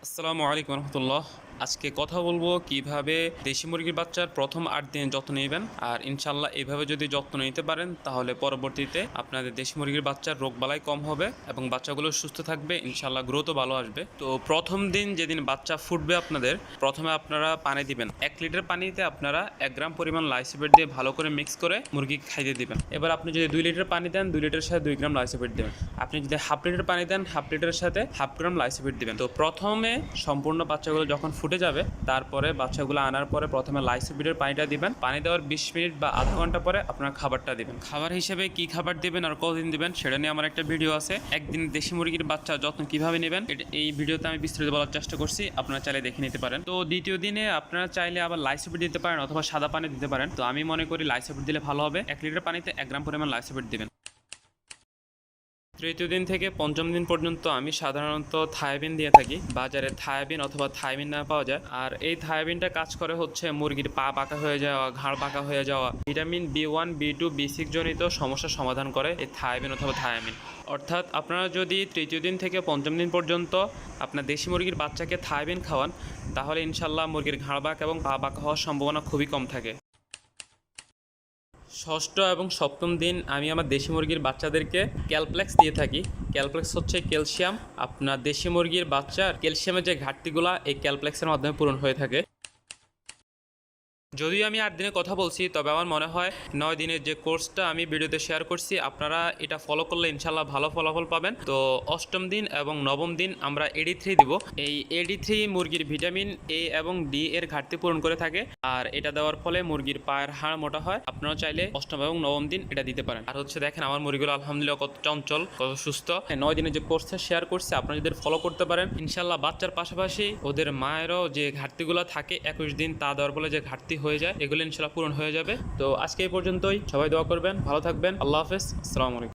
আসসালামু আলাইকুম রহমতুল্লাহ। আজকে কথা বলবো কিভাবে দেশি মুরগির বাচ্চার প্রথম 8 দিন যত্ন নেবেন। আর ইনশাল্লাহ এভাবে যদি যত্ন নিতে পারেন তাহলে পরবর্তীতে আপনাদের দেশি মুরগির বাচ্চার রোগবালাই কম হবে এবং বাচ্চাগুলো সুস্থ থাকবে, ইনশাল্লাহ গ্রোথও ভালো আসবে। তো প্রথম দিন যেদিন বাচ্চা ফুটবে আপনাদের, প্রথমে আপনারা পানি দিবেন। 1 লিটার পানিতে আপনারা 1 গ্রাম পরিমাণ লাইসোবিট দিয়ে ভালো করে মিক্স করে মুরগি খাইয়ে দিবেন। এবার আপনি যদি 2 লিটার পানি দেন, 2 লিটারের সাথে 2 গ্রাম লাইসোবিট দেবেন। আপনি যদি হাফ লিটার পানি দেন, হাফ লিটারের সাথে হাফ গ্রাম লাইসোবিট দিবেন। তো প্রথমে সম্পূর্ণ বাচ্চাগুলো যখন ফুটে যাবে, তারপরে বাচ্চাগুলো আনার পরে প্রথমে লাইসোবিটের পানিটা দিবেন। পানি দেওয়ার 20 মিনিট বা আধা ঘন্টা পরে আপনার খাবারটা দিবেন। খাবার হিসেবে কি খাবার দিবেন আর কতদিন দিবেন সেটা নিয়ে আমার একটা ভিডিও আছে। একদিন দেশি মুরগির বাচ্চা যত্ন কিভাবে নেবেন এই ভিডিওতে আমি বিস্তারিত বলার চেষ্টা করছি, আপনারা চাইলে দেখে নিতে পারেন। তো দ্বিতীয় দিনে আপনারা চাইলে আবার লাইসোবিট দিতে পারেন অথবা সাদা পানি দিতে পারেন। তো আমি মনে করি লাইসোবিট দিলে ভালো হবে। 1 লিটার পানিতে 1 গ্রাম পরিমাণ লাইসোবিট দিবেন। তৃতীয় দিন থেকে পঞ্চম দিন পর্যন্ত আমি সাধারণত থায়াবিন দিয়ে থাকি। বাজারে থায়াবিন অথবা থায়াবিন না পাওয়া যায়। আর এই থায়াবিনটা কাজ করে হচ্ছে মুরগির পা বাঁকা হয়ে যাওয়া, ঘাড় বাঁকা হয়ে যাওয়া, ভিটামিন B1 B2 B6 জনিত সমস্যার সমাধান করে এই থায়াবিন অথবা থায়ামিন। অর্থাৎ আপনারা যদি তৃতীয় দিন থেকে পঞ্চম দিন পর্যন্ত আপনার দেশি মুরগির বাচ্চাকে থায়াবিন খাওয়ান, তাহলে ইনশাল্লাহ মুরগির ঘাড় বাঁকা এবং পা বাঁকা হওয়ার সম্ভাবনা খুবই কম থাকে। ষষ্ঠ এবং সপ্তম দিন আমি আমার দেশি মুরগির বাচ্চাদেরকে ক্যালপ্লেক্স দিয়ে থাকি। ক্যালপ্লেক্স হচ্ছে ক্যালসিয়াম। আপনার দেশি মুরগির বাচ্চার ক্যালসিয়ামের যে ঘাটতিগুলো এই ক্যালপ্লেক্সের মাধ্যমে পূরণ হয়ে থাকে। যদিও আমি 8 দিনের কথা বলছি, তবে আমার মনে হয় 9 দিনের যে কোর্সটা আমি ভিডিওতে শেয়ার করছি, আপনারা এটা ফলো করলে ইনশাল্লাহ ভালো ফলাফল পাবেন। তো অষ্টম দিন এবং নবম দিন আমরা AD3 দিব। এই AD3 মুরগির ভিটামিন A এবং D এর ঘাটতি পূরণ করে থাকে। আর এটা দেওয়ার ফলে মুরগির পায়ের হাড় মোটা হয়। আপনারা চাইলে অষ্টম এবং নবম দিন এটা দিতে পারেন। আর হচ্ছে দেখেন আমার মুরগিগুলো আলহামদুলিল্লাহ কত চঞ্চল, কত সুস্থ। 9 দিনের যে কোর্সটা শেয়ার করছি আপনারা যদি ফলো করতে পারেন, ইনশাল্লাহ বাচ্চার পাশাপাশি ওদের মায়েরও যে ঘাটতিগুলো থাকে 21 দিন তা দেওয়ার ফলে যে ঘাটতি হয়ে যায়, এগুলো ইনশাল্লাহ পূরণ হয়ে যাবে। তো আজকে এই পর্যন্তই। সবাই দোয়া করবেন, ভালো থাকবেন। আল্লাহ হাফেজ, আসসালামু আলাইকুম।